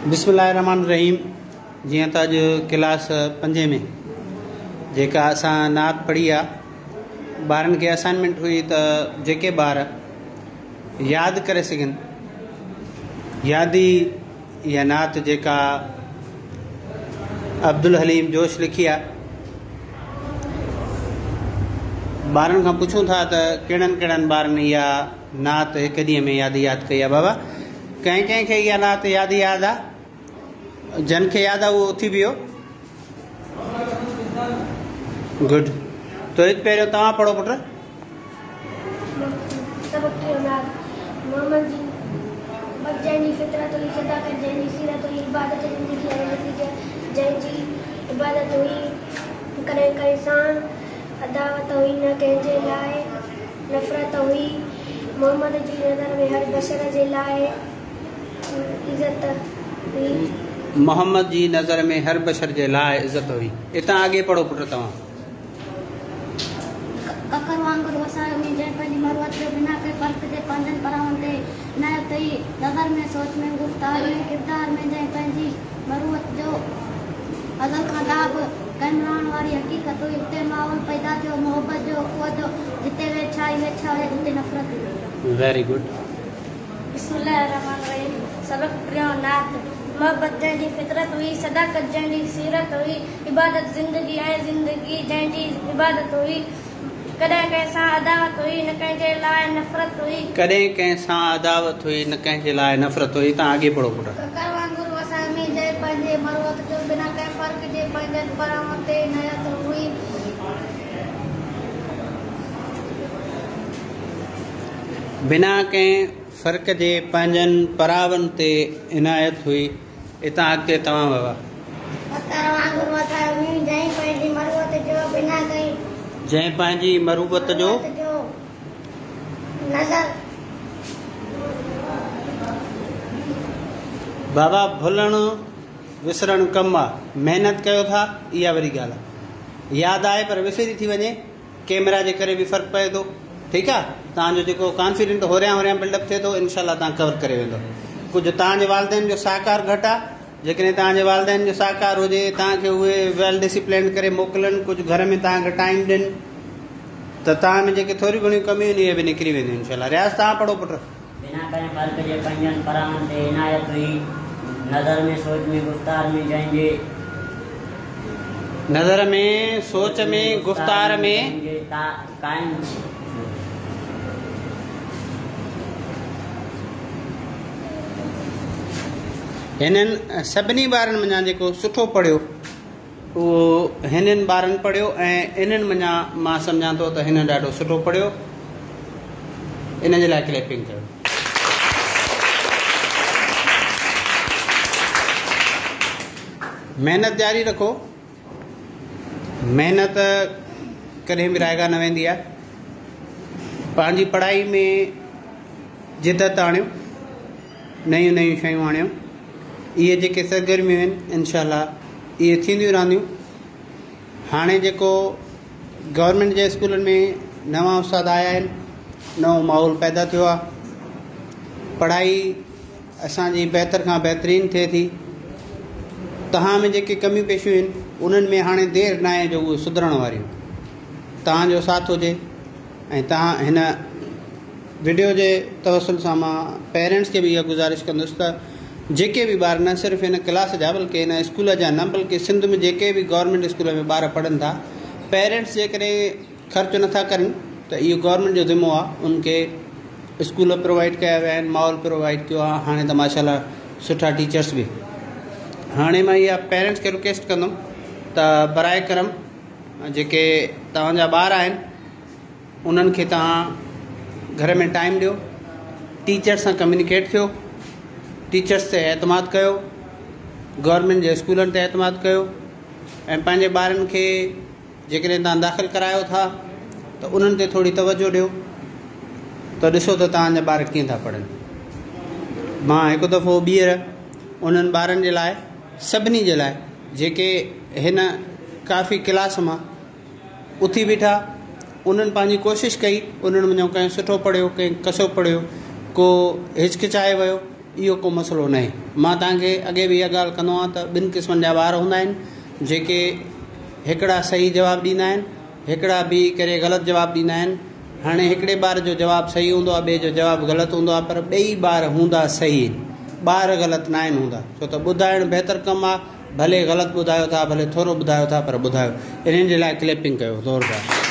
बिस्मिल्लाहिर्रहमानिर्रहीम। जी तो अज क्लास 5 में जेका असां नात पढ़ी आहे, ॿारनि खे असाइनमेंट हुई त जेके ॿार यादि करे सघनि यादी या नात जेका अब्दुल हलीम जोश लिखी आहे, ॿारनि खां पुछूं था त कहिड़नि कहिड़नि ॿारनि इहा नात हिकु ॾींहं में यादि कई आहे। बाबा कंहिं कंहिंखे इहा नात यादि आहे? जन खे यादि आहे उहो उथी बीहो। गुड। तो हिते पहिरियों तव्हां पढ़ो पुट। अदावत हुई न कंहिंजे लाइ, नफ़रत हुई मोहम्मद जी नज़र में हर बशर जे लाइ, इज़त हुई मोहम्मद जी नज़र में हर बशर जे लाइ इज़त हुई। इतां आगे पढ़ो पुट तव्हां। ककर वांगुरु वसायो में जंहिं पंहिंजी मरुवत जो बिना के फ़र्क़ जे पंहिंजनि परावनि ते नायत हुई, नज़र में सोच में गुफ़्तार में किरदार में जंहिं पंहिंजी मरुवत जो अज़ल खां दाग़ कैमरान वारी हक़ीक़त हुई, उते माहौल पैदा थियो मोहब्बत जो उखवत जो, जिते वेछाई वेछा हुई उते नफ़रत हुई। Very good. बिस्मिल्लाहिर्रहमानिर्रहीम। सबक टियों नात। मोहब्बत जंहिंजी फितरत हुई, सदाकत जंहिंजी सीरत हुई, इबादत ज़िंदगी ऐं ज़िंदगी जंहिंजी इबादत हुई, कॾहिं कंहिं सां अदावत हुई न कंहिंजे लाइ नफ़रत हुई। कॾहिं कंहिं सां अदावत हुई न कंहिंजे लाइ नफ़रत हुई। तव्हां आगे पढ़ो पुट। ककर वांगुरु वसायो में जंहिं पंहिंजे मरुवत जो बिना कंहिं फ़र्क़ जे पंहिंजनि परावनि ते नायत हुई, बिना कंहिं फ़र्क़ जे पंहिंजनि परावनि ते इनायत हुई। इतां अॻिते तव्हां बाबा। ककर वांगुरु वसायो में जंहिं पंहिंजी मरुवत जो बिना कंहिं जंहिं पंहिंजी मरुवत जो नज़र। बाबा भुलण विसरण कम आहे, मेहनत कयो था इहा वरी ॻाल्हि आहे। यादि आहे पर विसरी थी वञे, कैमरा जे करे बि फ़र्क़ु पए थो। ठीकु आहे, तव्हांजो जेको कॉन्फिडेंट होरियां होरियां बिल्डअप थिए थो, इनशाला तव्हां कवर करे वेंदो। कुझु तव्हांजे वालदेन जो साकार घटि आहे, जेकॾहिं तव्हांजे वालदेन जो साकार हुजे, तव्हांखे उहे वेल डिसिप्लिन करे मोकिलनि, कुझु घर में तव्हांखे टाइम ॾियनि, त तव्हां में जेके थोरी घणियूं कमियूं आहिनि इहे बि निकिरी वेंदियूं इनशाला। रियाज़ तव्हां पढ़ो पुट। बिना कंहिं फ़र्क़ जे पंहिंजनि परावनि ते इनायत हुई, नज़र में सोच में गुफ़्तार में जंहिंजे नज़र में सोच में गुफ़्तार में कायम। हिननि सभिनी ॿारनि मञा जेको सुठो पढ़ियो उहो हिननि ॿारनि पढ़ियो, ऐं इन्हनि मञा मां सम्झां थो त हिन ॾाढो सुठो पढ़ियो। इन जे लाइ क्लैपिंग कयो। महिनत जारी रखो, महिनत कॾहिं बि रायगा न वेंदी आहे। पंहिंजी पढ़ाई में जिदत आणियो, नयूं नयूं शयूं आणियो। इहे जेके सरगर्मियूं आहिनि इनशाला इहे थींदियूं रहंदियूं। हाणे जेको गवर्नमेंट जे स्कूलनि में नवां उस्ताद आया आहिनि, नओं माहौल पैदा थियो आहे, पढ़ाई असांजी बहितर खां बहितरीन थिए थी। तव्हां में जेके कमियूं पेशियूं आहिनि उन्हनि में हाणे देरि न आहे जो उहे सुधरण वारियूं। तव्हांजो साथ हुजे ऐं तव्हां हिन वीडियो जे तवसुल सां मां पेरेंट्स खे बि इहा गुज़ारिश कंदुसि त जेके बि ॿार न सिर्फ़ु हिन क्लास जा बल्कि हिन स्कूल जा न, बल्कि सिंध में जेके बि गवर्नमेंट स्कूल में ॿार पढ़नि था, पेरेंट्स जेकॾहिं ख़र्चु नथा कनि त इहो गवर्नमेंट जो ज़िम्मो आहे। उनखे स्कूल प्रोवाइड कया विया आहिनि, माहौल प्रोवाइड कयो आहे। हाणे त माशाल्लाह सुठा टीचर्स बि। हाणे मां इहा पेरेंट्स खे रिक्वेस्ट कंदुमि त बराए करम जेके तव्हांजा ॿार आहिनि उन्हनि खे तव्हां घर में टाइम ॾियो, टीचर सां कम्युनिकेट थियो, टीचर्स ते एतमाद कयो, गवर्नमेंट जे स्कूलनि ते एतमाद कयो, ऐं पंहिंजे ॿारनि खे जेकॾहिं तव्हां दाख़िल करायो था त उन्हनि ते थोरी तवजो ॾियो, त ॾिसो त तव्हांजा ॿार कीअं था पढ़नि। मां हिकु दफ़ो ॿीहर उन्हनि ॿारनि जे लाइ, सभिनी जे लाइ जेके हिन काफ़ी क्लास मां उथी बीठा, उन्हनि पंहिंजी कोशिशि कई, उन्हनि मुंहिंजो कंहिं सुठो पढ़ियो, कंहिं कसो पढ़ियो, को हिचकिचाए वियो, इहो को मसइलो न आहे। मां तव्हांखे अॻे बि इहा ॻाल्हि कंदो आहियां त ॿिनि क़िस्मनि जा ॿार हूंदा आहिनि जेके हिकिड़ा सही जवाबु ॾींदा आहिनि, हिकिड़ा बीह करे ग़लति जवाबु ॾींदा आहिनि। हाणे हिकिड़े ॿार जो जवाबु सही हूंदो आहे, ॿिए जो जवाबु ग़लति हूंदो आहे, पर ॿई ॿार हूंदा सही आहिनि, ॿार ग़लति न आहिनि हूंदा। छो त ॿुधाइणु बहितरु कमु आहे, भले ग़लति ॿुधायो था, भले थोरो ॿुधायो था, पर ॿुधायो। इन्हनि जे लाइ क्लैपिंग कयो ज़ोरदार।